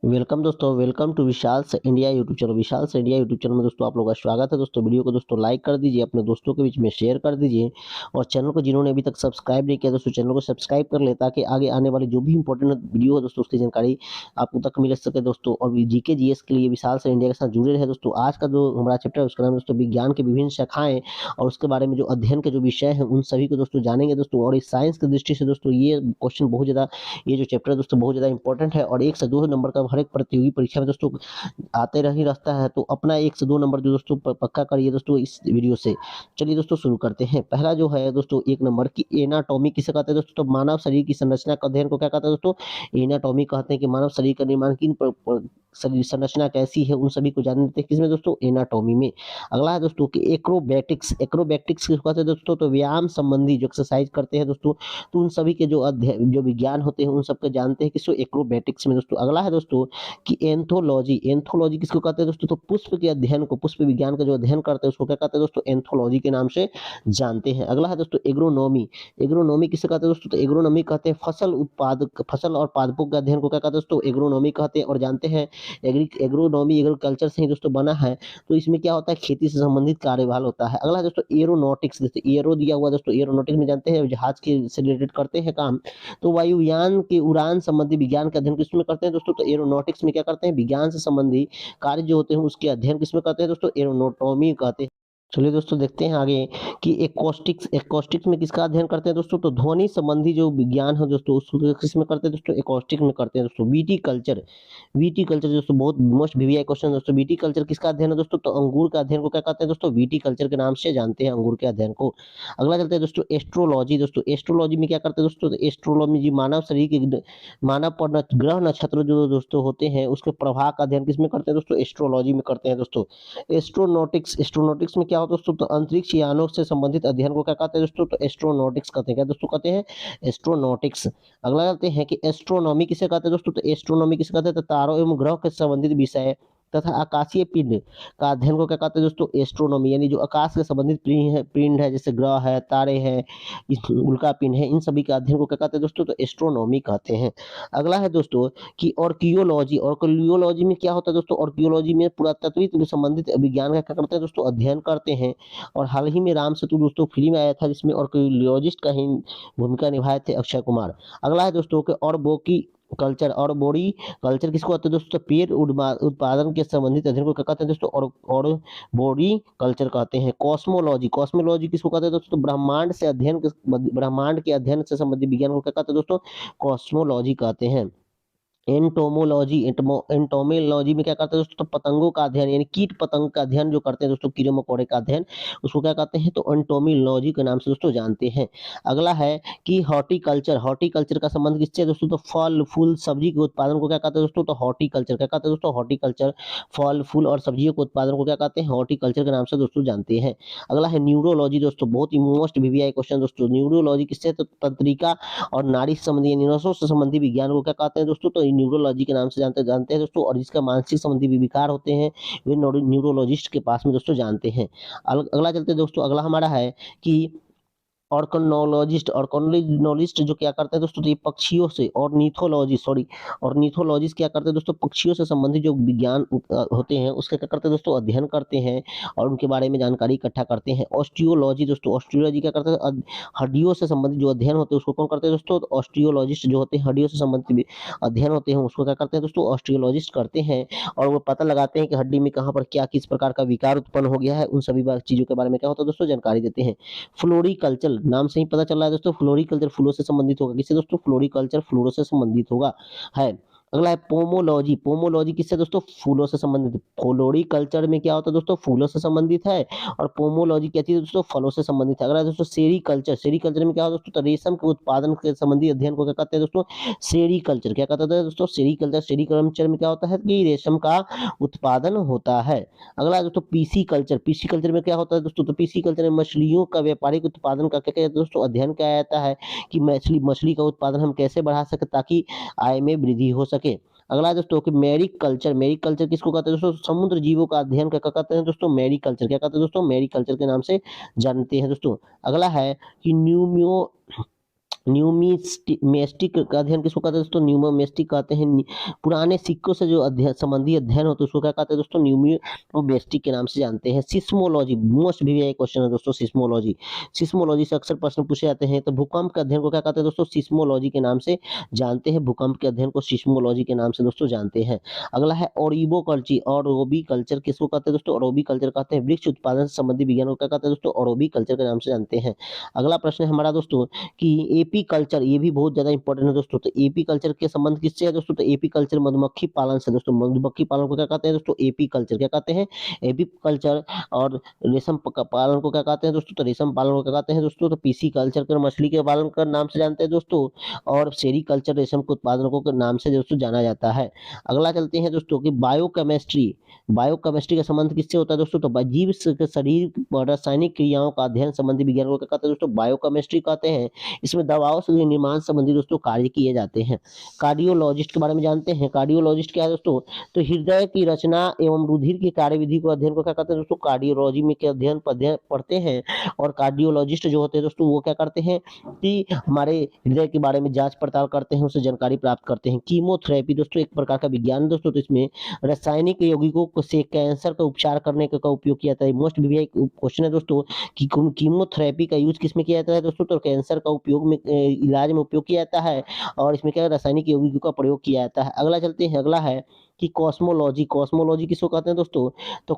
Welcome दोस्तों, welcome to विशाल से India YouTube channel. विशाल से इंडिया यूट्यूब चैनल में दोस्तों आप लोगों का स्वागत है। दोस्तों वीडियो को दोस्तों लाइक कर दीजिए, अपने दोस्तों के बीच में शेयर कर दीजिए और चैनल को जिन्होंने अभी तक सब्सक्राइब नहीं किया दोस्तों चैनल को सब्सक्राइब कर ले, ताकि आगे आने वाली जो भी इंपॉर्टेंट वीडियो है दोस्तों उसकी जानकारी आपको तक मिल सके दोस्तों। और जीके जीएस के लिए विशाल से इंडिया के साथ जुड़े रहे दोस्तों। आज का जो हमारा चैप्टर है उसका नाम है दोस्तों विज्ञान की विभिन्न शाखाएं, और उसके बारे में जो अध्ययन के जो विषय हैं उन सभी को दोस्तों जानेंगे दोस्तों। और इस साइंस की दृष्टि से दोस्तों ये क्वेश्चन बहुत ज़्यादा, ये जो चैप्टर है दोस्तों बहुत ज़्यादा इंपॉर्टेंट है और 1 से 2 नंबर का हर एक प्रतियोगी परीक्षा में दोस्तों आते रह ही रहता है। तो अपना 1 से 2 नंबर जो दोस्तों पक्का करिए दोस्तों इस वीडियो से। चलिए दोस्तों शुरू करते हैं। पहला जो है दोस्तों 1 नंबर की एनाटॉमी किसे कहते हैं दोस्तों? तो मानव शरीर की संरचना का अध्ययन को क्या कहते हैं दोस्तों? एनाटॉमी कहते हैं। कि मानव शरीर का निर्माण किन शरीर संरचना कैसी है उन सभी को जानते हैं किसमें दोस्तों? एनाटॉमी में। अगला है दोस्तों कि एक्रोबैटिक्स। एक्रोबैटिक्स किसको कहते हैं दोस्तों? तो व्यायाम संबंधी जो एक्सरसाइज करते हैं दोस्तों, तो उन सभी के जो जो विज्ञान होते हैं उन सबको जानते हैं किसको? एक्रोबैटिक्स में दोस्तों। अगला है दोस्तों कि एंथोलॉजी। एंथोलॉजी किसको कहते हैं दोस्तों? तो पुष्प के अध्ययन को, पुष्प विज्ञान का जो अध्ययन करते हैं उसको क्या कहते हैं दोस्तों? एंथोलॉजी के नाम से जानते हैं। अगला है दोस्तों एग्रोनॉमी। एग्रोनॉमी किसे कहते हैं दोस्तों? तो एग्रोनॉमी कहते हैं फसल और पादपों के अध्ययन को क्या कहते हैं दोस्तों? एग्रोनॉमी कहते हैं। और जानते हैं एग्रोनॉमी एग्रीकल्चर से ही दोस्तों बना है। तो इसमें क्या होता है? खेती से संबंधित कार्यभार होता है। अगला है दोस्तों एरोनॉटिक्स। जैसे एरो दिया हुआ दोस्तों, एरोनॉटिक्स में जानते हैं जहाज के से रिलेटेड करते हैं काम। तो वायुयान के उड़ान संबंधी विज्ञान का अध्ययन किसमें करते हैं दोस्तों? तो एरोनॉटिक्स में क्या करते हैं? विज्ञान से संबंधी कार्य जो होते हैं उसके अध्ययन किसमें करते हैं दोस्तों? एरोनॉटॉमी कहते हैं। चलिए दोस्तों देखते हैं आगे कि एकॉस्टिक्स। एकॉस्टिक्स में किसका अध्ययन करते हैं दोस्तों? तो ध्वनि संबंधी जो विज्ञान है दोस्तों उसको किसमें करते हैं दोस्तों? एकॉस्टिक में करते हैं दोस्तों। विटीकल्चर। विटीकल्चर दोस्तों बहुत मोस्ट वीवीआई क्वेश्चन दोस्तों। विटीकल्चर किसका अध्ययन है दोस्तों? तो अंगूर का अध्ययन को क्या कहते हैं दोस्तों? विटीकल्चर के नाम से जानते हैं अंगूर के अध्ययन को। अगला चलते हैं दोस्तों एस्ट्रोलॉजी। दोस्तों एस्ट्रोलॉजी में क्या करते हैं दोस्तों? तो एस्ट्रोलॉजी मानव शरीर के मानव पर ग्रह नक्षत्र जो दोस्तों होते हैं उसके प्रभाव का अध्ययन किसमें करते हैं दोस्तों? एस्ट्रोलॉजी में करते हैं दोस्तों। एस्ट्रोनॉटिक्स। एस्ट्रोनॉटिक्स में क्या होता है दोस्तों? तो अंतरिक्ष यानों से संबंधित अध्ययन को क्या कहते हैं दोस्तों? तो एस्ट्रोनॉटिक्स कहते हैं। क्या दोस्तों कहते हैं? एस्ट्रोनॉटिक्स। अगला कहते हैं कि एस्ट्रोनॉमी किसे कहते हैं दोस्तों? तो एस्ट्रोनॉमी किसे कहते हैं? तो तारों एवं ग्रह के संबंधित विषय तथा आकाशीय पिंड का अध्ययन को क्या कहते हैं दोस्तों? एस्ट्रोनॉमी। यानी जो आकाश से संबंधित पिंड है जैसे ग्रह है, तारे हैं, उल्का पिंड है, इन सभी का अध्ययन को क्या कहते हैं दोस्तों? तो एस्ट्रोनॉमी कहते हैं। अगला है दोस्तों कि आर्कियोलॉजी। आर्कियोलॉजी में क्या होता है दोस्तों? आर्कियोलॉजी में पुरातत्व से संबंधित विज्ञान का क्या करते हैं दोस्तों? अध्ययन करते हैं। और हाल ही में राम सेतु दोस्तों फिल्म आया था जिसमें आर्कियोलॉजिस्ट का ही भूमिका निभाए थे अक्षय कुमार। अगला है दोस्तों कि ऑर्बोकी कल्चर। और बोरी कल्चर किसको कहते हैं दोस्तों? पेड़ उत्पादन के संबंधित अध्ययन को क्या कहते हैं दोस्तों? और बोरी कल्चर कहते हैं। कॉस्मोलॉजी। कॉस्मोलॉजी किसको कहते हैं दोस्तों? तो ब्रह्मांड के अध्ययन से संबंधित विज्ञान को क्या कहते हैं दोस्तों? कॉस्मोलॉजी कहते हैं। एंटोमोलॉजी में क्या करते हैं दोस्तों? तो पतंगों का अध्ययन, यानी कीट पतंग का अध्ययन जो करते हैं दोस्तों, कीड़े मकोड़े का अध्ययन, उसको क्या कहते हैं? तो एंटोमोलॉजी के नाम से दोस्तों जानते हैं। अगला है कि हॉर्टिकल्चर। हॉर्टिकल्चर का संबंध किससे दोस्तों? तो फल फूल सब्जी के उत्पादन को क्या कहते हैं दोस्तों? तो हॉर्टिकल्चर। क्या कहते हैं दोस्तों? हॉर्टिकल्चर। फल फूल और सब्जियों के उत्पादन को क्या कहते हैं? हॉर्टिकल्चर के नाम से दोस्तों जानते हैं। अगला है न्यूरोलॉजी। दोस्तों बहुत ही मोस्ट वीवीआई क्वेश्चन दोस्तों। न्यूरोलॉजी किससे? तो तंत्रिका और नाड़ी संबंधी यानी नसों से संबंधी विज्ञान को क्या कहते हैं दोस्तों? तो न्यूरोलॉजी के नाम से जानते हैं दोस्तों। और जिसका मानसिक संबंधी भी विकार होते हैं वे न्यूरोलॉजिस्ट के पास में दोस्तों जानते हैं। अगला चलते हैं दोस्तों। अगला हमारा है कि ऑर्कोनोलॉजिस्ट जो क्या करते हैं दोस्तों? तो ये पक्षियों से ऑर्निथोलॉजिस्ट क्या करते हैं दोस्तों? पक्षियों से संबंधित जो विज्ञान होते हैं उसका क्या करते हैं दोस्तों? अध्ययन करते हैं और उनके बारे में जानकारी इकट्ठा करते हैं। ऑस्टियोलॉजी। दोस्तों ऑस्टियोलॉजी क्या करते हैं? हड्डियों से संबंधित जो अध्ययन होते हैं उसको कौन करते हैं दोस्तों? तो ऑस्टियोलॉजिस्ट जो होते हैं हड्डियों से संबंधित अध्ययन होते हैं उसको क्या करते हैं दोस्तों? ऑस्टियोलॉजिस्ट करते हैं। और वो पता लगाते हैं कि हड्डी में कहाँ पर क्या किस प्रकार का विकार उत्पन्न हो गया है, उन सभी चीजों के बारे में क्या होता है दोस्तों? जानकारी देते हैं। फ्लोरिकल्चर। नाम से ही पता चल रहा है दोस्तों, फ्लोरिकल्चर फूलों से संबंधित होगा। किससे दोस्तों? फ्लोरिकल्चर फूलों से संबंधित होगा है। अगला है पोमोलॉजी। पोमोलॉजी किससे दोस्तों? फूलों से संबंधित। फ्लोरिकल्चर में क्या होता है दोस्तों? फूलों से संबंधित है। और पोमोलॉजी क्या चीज है दोस्तों? फलों से संबंधित है। अगला है दोस्तों सेरीकल्चर। सेरीकल्चर में क्या होता है दोस्तों? तो रेशम के उत्पादन के संबंधी अध्ययन को क्या कहते हैं दोस्तों? सेरीकल्चर। क्या कहते हैं दोस्तों? सेरीकल्चर। सेरीकल्चर में क्या होता है कि रेशम का उत्पादन होता है। अगला है दोस्तों पीसी कल्चर। पीसी कल्चर में क्या होता है दोस्तों? तो पीसी कल्चर में मछलियों का व्यापारिक उत्पादन का क्या कहते हैं दोस्तों? अध्ययन किया जाता है कि मछली का उत्पादन हम कैसे बढ़ा सके ताकि आय में वृद्धि हो सके। अगला है दोस्तों कि मैरिक कल्चर। मैरिक कल्चर किसको कहते हैं दोस्तों? समुद्र जीवों का अध्ययन क्या कहते हैं दोस्तों? मैरिक कल्चर। क्या कहते हैं दोस्तों? मैरिक कल्चर के नाम से जानते हैं दोस्तों। अगला है कि न्यूमिस्टिक का अध्ययन किसको कहते हैं दोस्तों? न्यूमिस्टिक कहते हैं। पुराने सिक्कों से जो अध्ययन संबंधी अध्ययन होता है उसको क्या कहते हैं दोस्तों? न्यूमिस्टिक के नाम से जानते हैं। सिस्मोलॉजी मोस्ट वीवीआई क्वेश्चन है दोस्तों। सिस्मोलॉजी सिस्मोलॉजी से अक्सर प्रश्न पूछे जाते हैं। तो भूकंप के अध्ययन को क्या कहते हैं दोस्तों? सिस्मोलॉजी के नाम से जानते हैं। भूकंप के अध्ययन को सिस्मोलॉजी के नाम से दोस्तों जानते हैं। अगला है ओरिबो कल्चर किसको कहते हैं दोस्तों? ओरोबी कल्चर कहते हैं। वृक्ष उत्पादन से संबंधी विज्ञान को क्या कहते हैं दोस्तों? ओरोबी कल्चर के नाम से जानते हैं। अगला प्रश्न है हमारा दोस्तों कि एपी कल्चर, ये भी बहुत ज्यादा इंपॉर्टेंट है दोस्तों। तो एपी कल्चर के संबंध किससे है दोस्तों? तो एपी कल्चर मधुमक्खी पालन से दोस्तों। मधुमक्खी पालन को क्या कहते हैं दोस्तों? एपी कल्चर क्या कहते हैं? AP culture. और रेशम पालन को क्या कहते हैं दोस्तों? तो रेशम पालन को क्या कहते हैं दोस्तों? तो पीसी कल्चर कर मछली के पालन का नाम से जानते हैं दोस्तों। और सेरी कल्चर रेशम के उत्पादन को नाम से दोस्तों जाना जाता है। अगला चलते हैं दोस्तों कि बायोकेमिस्ट्री का संबंध किससे होता है दोस्तों? तो जीव के शरीर पर रासायनिक क्रियाओं का अध्ययन संबंधी विज्ञान को क्या कहते हैं दोस्तों? बायोकेमिस्ट्री कहते हैं। इसमें दवाओं से निर्माण संबंधी दोस्तों कार्य किए जाते हैं। कार्डियोलॉजिस्ट के बारे में जानते हैं। कार्डियोलॉजिस्ट क्या है दोस्तों? तो हृदय की रचना एवं रुधिर की कार्यविधि को अध्ययन को क्या कहते हैं दोस्तों? कार्डियोलॉजी में के अध्ययन पढ़ते हैं। और कार्डियोलॉजिस्ट जो होते हैं दोस्तों वो क्या करते हैं कि हमारे हृदय के बारे में जांच पड़ताल करते हैं, उससे जानकारी प्राप्त करते हैं। कीमोथेरेपी दोस्तों एक प्रकार का विज्ञान दोस्तों। तो इसमें रासायनिक यौगिकों से कैंसर का उपचार करने का उपयोग किया जाता है। मोस्ट वीवीआई क्वेश्चन है दोस्तों कि कीमोथेरेपी का यूज किसमें किया जाता है दोस्तों? तो कैंसर का उपयोग में इलाज में उपयोग किया जाता है। और इसमें क्या रासायनिक यौगिकों का प्रयोग किया जाता है। अगला चलते हैं। अगला है कि कॉस्मोलॉजी किसको कहते हैं दोस्तों? तो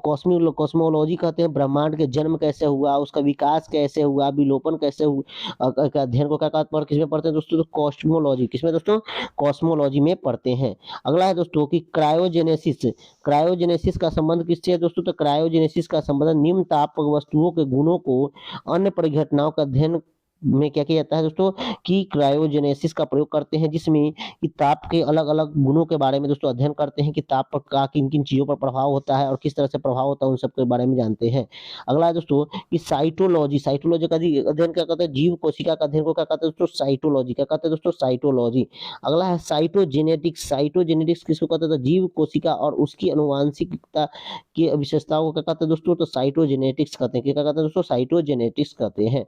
कॉस्मोलॉजी कहते हैं ब्रह्मांड के जन्म कैसे हुआ, उसका विकास कैसे हुआ, विलोपन कैसे हुआ का अध्ययन को क्या कहते हैं? किसमें पढ़ते हैं दोस्तों? तो कॉस्मोलॉजी किसमें दोस्तों? कॉस्मोलॉजी में पढ़ते हैं। अगला है दोस्तों कि क्रायोजेनेसिस का संबंध किससे है दोस्तों? तो क्रायोजेनेसिस का संबंध निम्न ताप वस्तुओं के गुणों को अन्य परिघटनाओं का अध्ययन में क्या किया जाता है दोस्तों कि क्रायोजेनेसिस का प्रयोग करते हैं, जिसमें कि ताप के अलग-अलग गुणों के बारे में दोस्तों अध्ययन करते हैं कि ताप पर का किन-किन चीज़ों पर प्रभाव होता है और किस तरह से प्रभाव होता है, उन सब के बारे में जानते हैं। अगला है दोस्तों कि साइटोलॉजी का अध्ययन क्या कहते हैं? जीव कोशिका का अध्ययन को क्या कहते हैं दोस्तों? साइटोलॉजी क्या कहते हैं दोस्तों? साइटोलॉजी। अगला है साइटोजेनेटिक्स किसको कहते हैं? तो जीव कोशिका और उसकी आनुवांशिकता की विशेषताओं को क्या कहते हैं दोस्तों? तो साइटोजेनेटिक्स कहते हैं। क्या कहते हैं दोस्तों? साइटोजेनेटिक्स कहते हैं।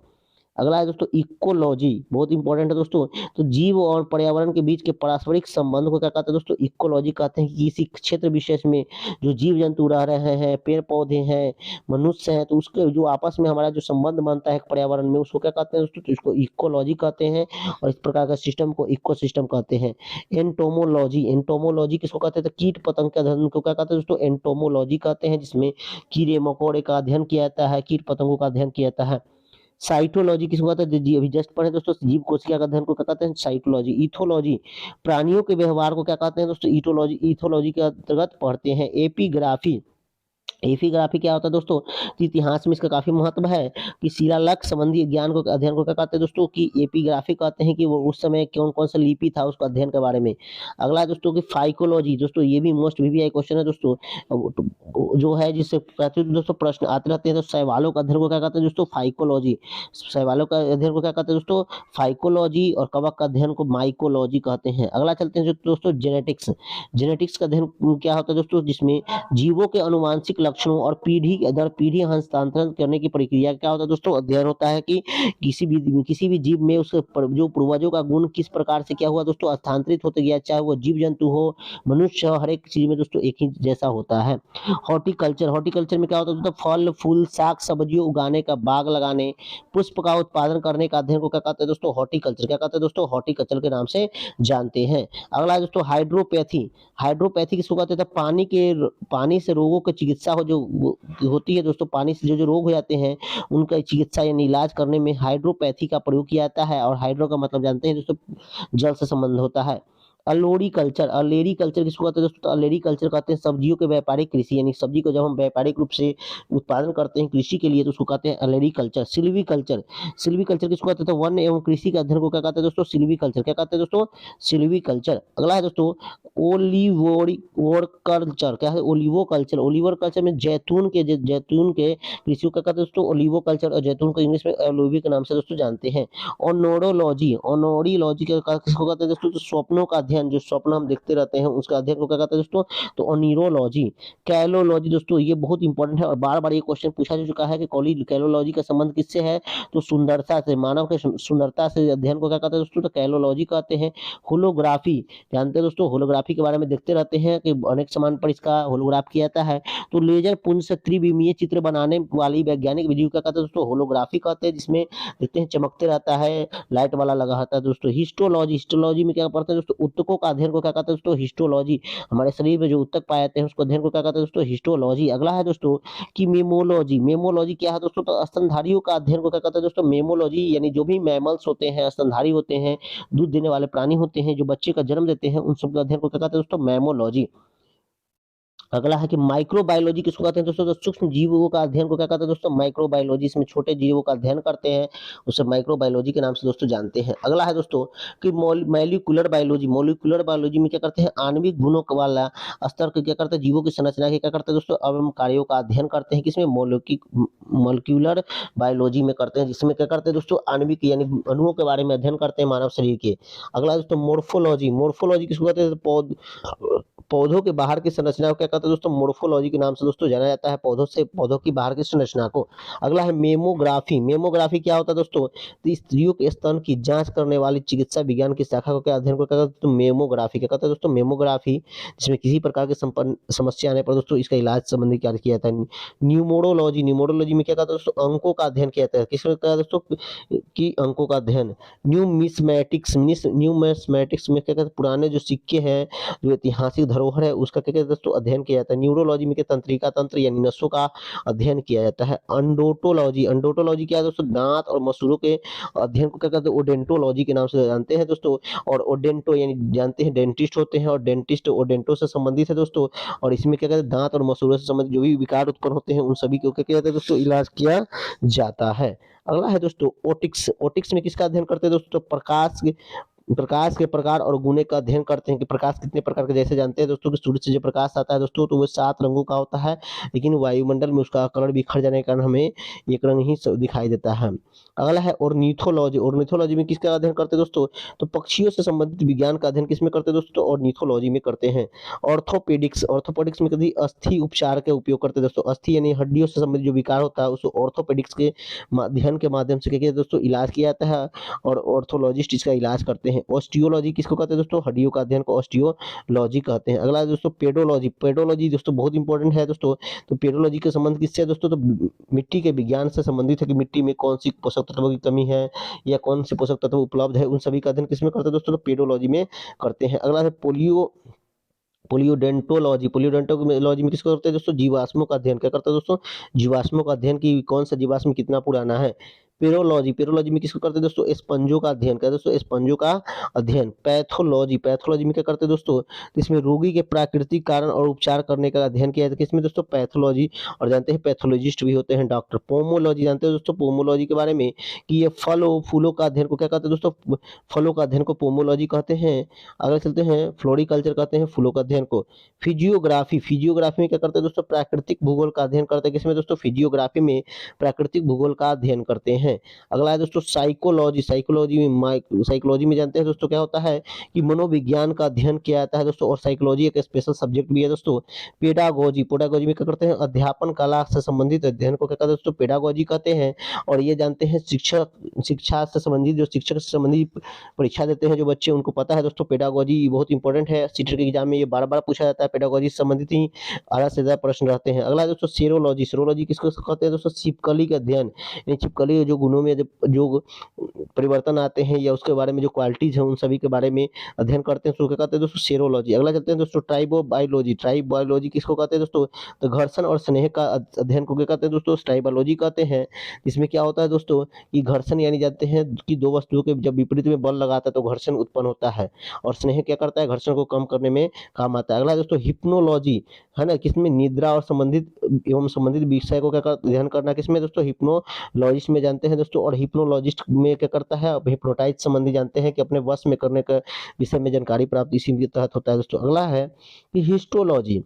अगला है दोस्तों इकोलॉजी, बहुत इंपॉर्टेंट है दोस्तों। तो जीव और पर्यावरण के बीच के पारस्परिक संबंध को क्या कहते हैं दोस्तों? इकोलॉजी कहते हैं कि किसी क्षेत्र विशेष में जो जीव जंतु रह रहे हैं, पेड़ पौधे हैं, मनुष्य हैं, तो उसके जो आपस में हमारा जो संबंध बनता है पर्यावरण में, उसको क्या कहते हैं दोस्तों? तो इसको इकोलॉजी कहते हैं। और इस प्रकार का सिस्टम को इकोसिस्टम कहते हैं। एंटोमोलॉजी किसको कहते हैं? तो कीट पतंग के अध्ययन को क्या कहते हैं दोस्तों? एंटोमोलॉजी कहते हैं, जिसमें कीड़े मकोड़े का अध्ययन किया जाता है, कीट पतंगों का अध्ययन किया जाता है। साइटोलॉजी किसको कहते हैं? जी अभी जस्ट पढ़े दोस्तों, जीव कोशिका का अध्ययन को क्या कहते हैं? साइटोलॉजी। इथोलॉजी प्राणियों के व्यवहार को क्या कहते हैं दोस्तों? इथोलॉजी के अंतर्गत पढ़ते हैं। एपिग्राफी क्या होता है दोस्तों? तो इतिहास में इसका काफी महत्व है कि शिलालेख संबंधी ज्ञान को अध्ययन को क्या कहते हैं दोस्तों? कि एपिग्राफी कहते हैं कि वो उस समय कौन कौन सा लिपि था उसका अध्ययन के बारे में। अगला है दोस्तों कि फाइकोलॉजी, दोस्तों ये भी मोस्ट वीवीआई क्वेश्चन है दोस्तों। जो है जिससे दोस्तों प्रश्न आते रहते हैं। तो शैवालों का अध्ययन को क्या कहते हैं दोस्तों? फाइकोलॉजी। शैवालों का अध्ययन को क्या कहते हैं दोस्तों? फाइकोलॉजी। और कवक का अध्ययन को माइकोलॉजी कहते हैं। अगला चलते हैं दोस्तों जेनेटिक्स का अध्ययन क्या होता है दोस्तों? जिसमें जीवों के अनुवांशिक लक्षणों और पीढ़ी दर पीढ़ी हस्तांतरण करने की प्रक्रिया क्या होता है दोस्तों? अध्ययन होता है कि किसी भी जीव में उसके जो पूर्वजों का गुण किस प्रकार से क्या हुआ दोस्तों? हस्तांतरित होते गया, चाहे वो जीव जंतु हो, मनुष्य हो, हर एक चीज में दोस्तों एक ही जैसा होता है। हॉर्टिकल्चर में क्या होता है दोस्तों? फल फूल साग सब्जियों उगाने का, बाग लगाने, पुष्प का उत्पादन करने का अध्ययन को क्या कहते हैं दोस्तों? हॉर्टिकल्चर। क्या कहते हैं दोस्तों? हॉर्टिकल्चर के नाम से जानते हैं। अगला है दोस्तों हाइड्रोपैथी किसको कहते हैं? पानी से रोगों की चिकित्सा हो जो होती है दोस्तों, पानी से जो रोग हो जाते हैं उनका चिकित्सा यानी इलाज करने में हाइड्रोपैथी का प्रयोग किया जाता है। और हाइड्रो का मतलब जानते हैं दोस्तों, जल से संबंध होता है। अलेरी कल्चर किसको कहते हैं दोस्तों? अलेरी कल्चर कहते हैं सब्जियों के व्यापारिक कृषि, यानी सब्जी को जब हम व्यापारिक रूप से उत्पादन करते हैं कृषि के लिए तो उसको कहते हैं अलेरी कल्चर। सिल्वीकल्चर किसको कहते हैं? वन एवं कृषि के अध्ययन को क्या कहते हैं दोस्तों? सिल्वीकल्चर। क्या कहते हैं दोस्तों? सिल्वीकल्चर। अगला है दोस्तों ओलिवोकल्चर। क्या है? ओलिवोकल्चर में जैतून के कृषि को क्या कहते हैं दोस्तों? ओलिवोकल्चर। और जैतून को इंग्लिश में ओलिवी के नाम से दोस्तों जानते हैं। ओनोडोलॉजी किसको कहते हैं दोस्तों? तो स्वप्नों का अध्ययन, जो स्वप्न हम देखते रहते हैं उसका अध्ययन को क्या कहते हैं दोस्तों, तो ओनिरोलॉजी। कैलोलॉजी दोस्तों ये बहुत इंपॉर्टेंट है और बार-बार ये क्वेश्चन पूछा जा चुका है कि कॉली कैलोलॉजी का संबंध किससे है, तो सुंदरता से, मानव के सुंदरता से अध्ययन को क्या कहते हैं दोस्तों, तो कैलोलॉजी कहते हैं। होलोग्राफी, जानते हैं दोस्तों होलोग्राफी के बारे में देखते रहते हैं कि अनेक सामान पर इसका होलोग्राफ किया जाता है। तो लेजर पुंज से त्रिविमीय चित्र बनाने वाली वैज्ञानिक विधि को क्या कहते हैं दोस्तों, होलोग्राफी कहते हैं, जिसमें देखते हैं चमकते रहता है, लाइट वाला लगा रहता है दोस्तों। हिस्टोलॉजी, हिस्टोलॉजी में क्या पढ़ते हैं दोस्तों, ऊतकों का अध्ययन को क्या कहते हैं दोस्तों, हिस्टोलॉजी। हमारे शरीर में जो ऊतक पाए जाते हैं उसको अध्ययन को क्या कहते हैं दोस्तों, हिस्टोलॉजी। अगला है दोस्तों कि मेमोलॉजी। मेमोलॉजी क्या है दोस्तों, तो स्तनधारियों का अध्ययन को क्या कहते हैं दोस्तों, मेमोलॉजी। यानी जो भी मैमल्स होते हैं, स्तनधारी होते हैं, दूध देने वाले प्राणी होते हैं, जो बच्चे का जन्म देते हैं, उन सब का अध्ययन को क्या कहते हैं दोस्तों, मैमोलॉजी। अगला है कि माइक्रोबायोलॉजी किसको कहते हैं दोस्तों, तो सूक्ष्म जीवों का अध्ययन को क्या कहते हैं दोस्तों, माइक्रोबायोलॉजी। इसमें छोटे जीवों का अध्ययन करते हैं, उसे माइक्रोबायोलॉजी के नाम से दोस्तों जानते हैं। अगला है दोस्तों कि मॉलिक्यूलर बायोलॉजी। मॉलिक्यूलर बायोलॉजी में क्या करते हैं, आणविक गुणों वाला स्तर के क्या करते हैं, जीवों की संरचना के क्या करते हैं दोस्तों, एवं कार्यों का अध्ययन करते हैं, किसमें, मॉलिक्यूलर बायोलॉजी में करते हैं, जिसमें क्या करते हैं दोस्तों, आणविक यानी अणुओं के बारे में अध्ययन करते हैं मानव शरीर के। अगला है दोस्तों मोर्फोलॉजी। मोर्फोलॉजी किसको कहते हैं, पौधों के बाहर की संरचना को क्या कहते हैं दोस्तों, मोर्फोलॉजी के नाम से दोस्तों जाना जाता है, पौधों की बाहर की संरचना को। अगला है मेमोग्राफी। मेमोग्राफी क्या होता है दोस्तों, तो स्त्रियों के स्तन की जांच करने वाली चिकित्सा विज्ञान की शाखा को क्या अध्ययन को क्या कहते हैं, तो मेमोग्राफी। क्या कहते हैं दोस्तों, मेमोग्राफी, जिसमें किसी प्रकार की समस्या आने पर दोस्तों इसका इलाज संबंधी कार्य किया जाता है। न्यूमोरोलॉजी। न्यूमोरोलॉजी में क्या कहते हैं दोस्तों, अंकों का अध्ययन किया जाता है, किसको कहते हैं दोस्तों, कि अंकों का अध्ययन। न्यूमिस्मैटिक्स। न्यूमिस्मैटिक्स में क्या कहते हैं, पुराने जो सिक्के हैं, जो ऐतिहासिक धरोहर है, उसका क्या कहते हैं दोस्तों, अध्ययन किया जाता है। न्यूरोलॉजी में तंत्रिका तंत्र यानी नसों का अध्ययन किया जाता है। अंडोटोलॉजी। अंडोटोलॉजी क्या है दोस्तों, दांत और मसूड़ों के अध्ययन को क्या कहते हैं, ओडेंटोलॉजी के नाम से जानते हैं दोस्तों। और ओडेंटो यानी जानते हैं डेंटिस्ट होते हैं, और डेंटिस्ट ओडेंटो से संबंधित है दोस्तों। और इसमें क्या कहते हैं, दांत और मसूड़ों से संबंधित जो भी विकार उत्पन्न होते हैं उन सभी को क्या कहते हैं दोस्तों, इलाज किया जाता है। अगला है दोस्तों ओटिक्स। ओटिक्स में किसका अध्ययन करते हैं दोस्तों, तो प्रकाश के प्रकार और गुणे का अध्ययन करते हैं कि प्रकाश कितने प्रकार के, जैसे जानते हैं दोस्तों कि सूर्य से जो प्रकाश आता है दोस्तों, तो वो 7 रंगों का होता है, लेकिन वायुमंडल में उसका कलर बिखर जाने के कारण हमें एक रंग ही दिखाई देता है। अगला है ऑर्निथोलॉजी। ऑर्निथोलॉजी में किसका अध्ययन करते हैं दोस्तों, तो पक्षियों से संबंधित विज्ञान का अध्ययन किसमें करते हैं दोस्तों, ऑर्निथोलॉजी में करते हैं। ऑर्थोपेडिक्स। ऑर्थोपेडिक्स में कभी अस्थि उपचार के उपयोग करते हैं दोस्तों। अस्थि यानी हड्डियों से संबंधित जो विकार होता है उसको ऑर्थोपेडिक्स के अध्ययन के माध्यम से क्या किया दोस्तों, इलाज किया जाता है, और ऑर्थोलॉजिस्ट इसका इलाज करते हैं। ऑस्टियोलॉजी किसको कहते हैं दोस्तों, हड्डियों का अध्ययन को ऑस्टियोलॉजी कहते हैं। अगला है दोस्तों पेडोलॉजी। पेडोलॉजी दोस्तों बहुत इंपॉर्टेंट है दोस्तों। तो पेडोलॉजी के संबंध किससे है दोस्तों, तो मिट्टी के विज्ञान से संबंधित है कि मिट्टी में कौन सी पोषक तत्वों की कमी है या कौन से पोषक तत्व उपलब्ध है, उन सभी का अध्ययन किसमें करते हैं दोस्तों, तो पेडोलॉजी में करते हैं। अगला है पोलियोडेंटोलॉजी। पोलियोडेंटोलॉजी में किसको करते हैं दोस्तों, जीवाश्मों का अध्ययन। क्या करते हैं दोस्तों, जीवाश्मों का अध्ययन की कौन सा जीवाश्म कितना पुराना है। पेरोलॉजी। पेरोलॉजी में किसको करते हैं दोस्तों, स्पंजों का अध्ययन। क्या दोस्तों, स्पंजों का अध्ययन। पैथोलॉजी। पैथोलॉजी में क्या करते हैं दोस्तों, तो इसमें रोगी के प्राकृतिक कारण और उपचार करने का अध्ययन किया जाता है, किसमें दोस्तों, पैथोलॉजी। और जानते हैं पैथोलॉजिस्ट भी होते हैं डॉक्टर। पोमोलॉजी। जानते हैं दोस्तों पोमोलॉजी के बारे में कि ये फूलों का अध्ययन को क्या कहते हैं दोस्तों, फलों का अध्ययन को पोमोलॉजी कहते हैं। अगर चलते हैं फ्लोरिकल्चर कहते हैं फूलों का अध्ययन को। फिजियोग्राफी। फिजियोग्राफी में क्या करते हैं दोस्तों, प्राकृतिक भूगोल का अध्ययन करते हैं, किसमें दोस्तों, फिजियोग्राफी में प्राकृतिक भूगोल का अध्ययन करते हैं। अगला है दोस्तों साइकोलॉजी। साइकोलॉजी में जानते हैं दोस्तों क्या होता है कि मनोविज्ञान का अध्ययन किया जाता है दोस्तों, और साइकोलॉजी एक स्पेशल सब्जेक्ट भी है दोस्तों। पेडागोजी। पेडागोजी में क्या करते हैं, अध्यापन कला से संबंधित अध्ययन को क्या कहते हैं दोस्तों, पेडागोजी कहते हैं। और ये जानते हैं शिक्षा से संबंधित, जो शिक्षक से संबंधित परीक्षा देते हैं जो बच्चे, उनको पता है दोस्तों पेडागोजी बहुत इंपॉर्टेंट है। सीटेट के एग्जाम में ये बार बार पूछा जाता है, पेडागोजी से संबंधित ही आधा से ज्यादा प्रश्न रहते हैं। अगला दोस्तों सेरोलॉजी। सेरोलॉजी किसको कहते हैं दोस्तों, छिपकली का अध्ययन। छिपकली के जो गुणों में जो परिवर्तन आते हैं या उसके बारे में जो क्वालिटीज हैं उन सभी के बारे में अध्ययन करते हैं, उसको क्या कहते हैं दोस्तों, सेरोलॉजी। अगला चलते हैं दोस्तों ट्राइबोबायोलॉजी। ट्राइबोबायोलॉजी किसको कहते हैं दोस्तों, तो घर्षण और स्नेह का अध्ययन को क्या कहते हैं दोस्तों, ट्राइबोलॉजी कहते हैं। इसमें क्या होता है दोस्तों कि घर्षण यानी जानते हैं कि दो वस्तुओं के जब विपरीत में बल लगाता है तो घर्षण उत्पन्न होता है, और स्नेह क्या करता है, घर्षण को कम करने में काम आता है। अगला दोस्तों हिप्नोलॉजी है ना, किसमें निद्रा और संबंधित विषय को क्या अध्ययन करना, किसमें दोस्तों, हिप्नोलॉजिस्ट में जानते हैं दोस्तों। और हिप्नोलॉजिस्ट में क्या करता है, हिप्नोटाइज संबंधी जानते हैं कि अपने वश में करने का विषय में जानकारी प्राप्त इसी के तहत होता है दोस्तों। अगला है कि हिस्टोलॉजी।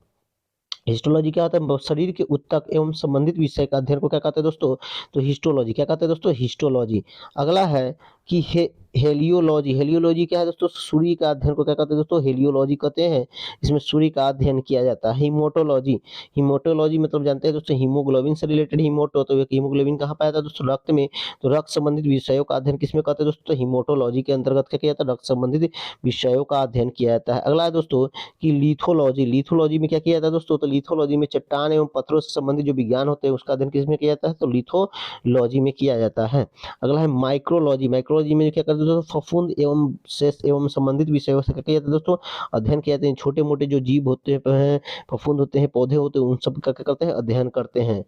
हिस्टोलॉजी क्या होता है, शरीर के ऊतक एवं संबंधित विषय का अध्ययन को क्या कहते हैं दोस्तों, तो हिस्टोलॉजी। क्या कहते हैं दोस्तों, हिस्टोलॉजी। अगला है कि हेलियोलॉजी, हेलियोलॉजी क्या है दोस्तों? सूर्य का अध्ययन को क्या कहते हैं दोस्तों? हेलियोलॉजी कहते हैं। इसमें सूर्य का अध्ययन किया जाता है। हीमोटोलॉजी, हीमोटोलॉजी मतलब जानते हैं दोस्तों हीमोग्लोबिन से रिलेटेड हीमोटो, तो हीमोग्लोबिन कहाँ पाया जाता है दोस्तों? रक्त में। तो रक्त संबंधित विषयों का अध्ययन किसमें करते हैं दोस्तों? तो हीमोटोलॉजी के अंतर्गत क्या किया जाता है? रक्त संबंधित विषयों का अध्ययन किया जाता है। अगला है दोस्तों कि लिथोलॉजी, लिथोलॉजी में क्या किया जाता है दोस्तों? तो लिथोलॉजी में चट्टान एवं पत्थरों से संबंधित जो विज्ञान होते हैं उसका अध्ययन किसमें किया जाता है? तो लिथोलॉजी में किया जाता है। अगला है माइक्रोलॉजी, माइक्रोलॉजी में क्या करते हैं दोस्तों? फफूंद एवं शेष एवं संबंधित विषयों से क्या किया जाता है दोस्तों? अध्ययन किया जाता है। छोटे मोटे जो जीव होते हैं, फफूंद होते हैं, पौधे होते हैं, उन सब का क्या करते हैं? अध्ययन करते हैं।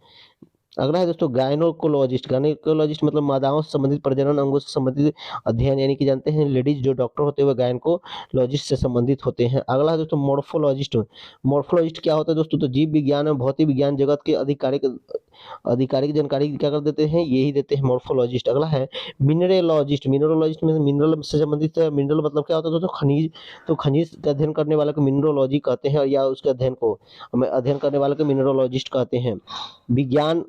अगला है दोस्तों गायनोकोलॉजिस्ट, गायनोकोलॉजिस्ट मतलब मादाओं से संबंधित, प्रजनन अंगों से संबंधित अध्ययन, यानी कि जानते हैं लेडीज जो डॉक्टर होते हैं वह गायनकोलॉजिस्ट से संबंधित होते हैं। अगला है दोस्तों मॉर्फोलॉजिस्ट, मॉर्फोलॉजिस्ट क्या होता है दोस्तों? तो जीव विज्ञान और भौतिक विज्ञान जगत के आधिकारिक आधिकारिक जानकारी क्या कर देते हैं? यही देते हैं मॉर्फोलॉजिस्ट। अगला है मिनरेलॉजिस्ट, मिनरलॉजिस्ट में मिनरल से संबंधित है। मिनरल मतलब क्या होता है दोस्तों? खनिज, तो खनिज का अध्ययन करने वाले को मिनरोलॉजी कहते हैं, या उसके अध्ययन को अध्ययन करने वाले को मिनरोलॉजिस्ट कहते हैं। विज्ञान,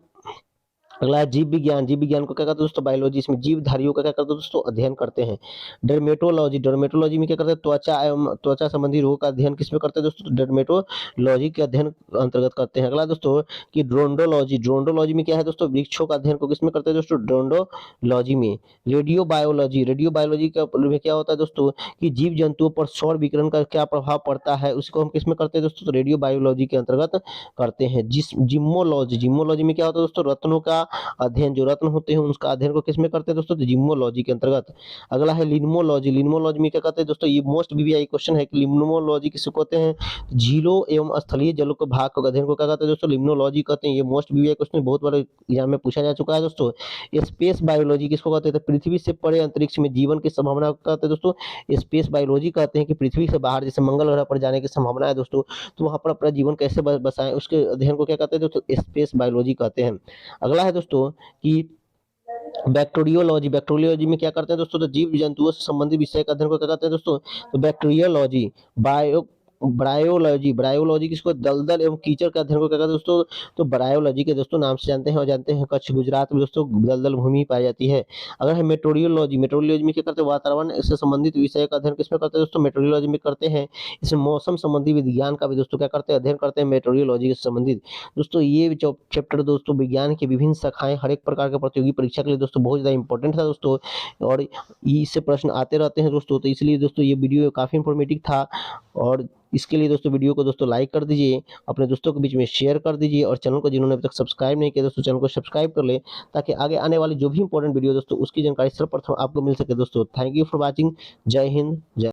अगला है जीव विज्ञान, जीव विज्ञान को क्या कहते हैं दोस्तों? बायोलॉजी, इसमें जीवधारियों का क्या करते हैं दोस्तों? अध्ययन करते हैं। डर्मेटोलॉजी, डर्मेटोलॉजी में क्या करते हैं? त्वचा एवं त्वचा संबंधी रोग का अध्ययन किसमें करते हैं दोस्तों? तो डर्मेटोलॉजी के अध्ययन अंतर्गत करते हैं। अगला दोस्तों कि ड्रोंडोलॉजी, ड्रोंडोलॉजी में क्या है दोस्तों? वृक्षों का अध्ययन को किसमें करते हैं दोस्तों? ड्रोंडोलॉजी में। रेडियो बायोलॉजी, रेडियो बायोलॉजी का में क्या होता है दोस्तों? कि जीव जंतुओं पर सौर विकिरण का क्या प्रभाव पड़ता है, उसको हम किसमें करते हैं दोस्तों? तो रेडियो बायोलॉजी के अंतर्गत करते हैं। जिम्मोलॉजी, जिम्मोलॉजी में क्या होता है दोस्तों? रत्नों का अध्ययन, जो रत्न होते हैं उसका अध्ययन को किसमें करते हैं दोस्तों? तो जिम्मोलॉजी के अंतर्गत। अगला है लिम्नोलॉजी, लिम्नोलॉजी में क्या कहते हैं दोस्तों? ये मोस्ट वीवीआई क्वेश्चन है कि लिम्नोलॉजी किसे कहते हैं? झीलों एवं स्थलीय जलों के भाग का अध्ययन को क्या कहते हैं दोस्तों? लिम्नोलॉजी कहते हैं। ये मोस्ट वीवीआई क्वेश्चन बहुत बार एग्जाम में पूछा जा चुका है दोस्तों। स्पेस बायोलॉजी किसको कहते हैं? तो पृथ्वी से परे अंतरिक्ष में जीवन की संभावना को कहते हैं दोस्तों? स्पेस बायोलॉजी कहते हैं कि पृथ्वी से बाहर जैसे मंगल ग्रह पर जाने की संभावना है दोस्तों, तो वहां पर अपना जीवन कैसे बसाएं, उसके अध्ययन को क्या कहते हैं दोस्तों? स्पेस बायोलॉजी कहते हैं। अगला है दोस्तों कि बैक्टीरियोलॉजी, बैक्टीरियोलॉजी में क्या करते हैं दोस्तों? तो जीव जंतुओं से संबंधित विषय का अध्ययन को क्या कहते हैं दोस्तों? तो बैक्टीरियोलॉजी। ब्रायोलॉजी, ब्रायोलॉजी किसको? दलदल एवं कीचड़ का अध्ययन को क्या कहते हैं दोस्तों? तो ब्रायोलॉजी के दोस्तों नाम से जानते हैं, और जानते हैं कच्छ गुजरात में दोस्तों दलदल भूमि पाई जाती है। अगर है मेट्रोरियोलॉजी, मेट्रोरियोलॉजी में क्या करते हैं? वातावरण से संबंधित विषय का अध्ययन किसमें करते हैं दोस्तों? मेट्रोरियोलॉजी में करते हैं। इसमें मौसम संबंधी विज्ञान का भी दोस्तों क्या करते हैं? अध्ययन करते हैं मेट्रोरियोलॉजी से संबंधित। दोस्तों ये चैप्टर दोस्तों विज्ञान की विभिन्न शाखाएं हर एक प्रकार के प्रतियोगी परीक्षा के लिए दोस्तों बहुत ज़्यादा इंपॉर्टेंट था दोस्तों, और इससे प्रश्न आते रहते हैं दोस्तों। तो इसलिए दोस्तों ये वीडियो काफ़ी इंफॉर्मेटिव था, और इसके लिए दोस्तों वीडियो को दोस्तों लाइक कर दीजिए, अपने दोस्तों के बीच में शेयर कर दीजिए, और चैनल को जिन्होंने अभी तक सब्सक्राइब नहीं किया दोस्तों चैनल को सब्सक्राइब कर ले, ताकि आगे आने वाली जो भी इंपॉर्टेंट वीडियो दोस्तों उसकी जानकारी सर्वप्रथम आपको मिल सके दोस्तों। Thank you for watching. जय हिंद, जय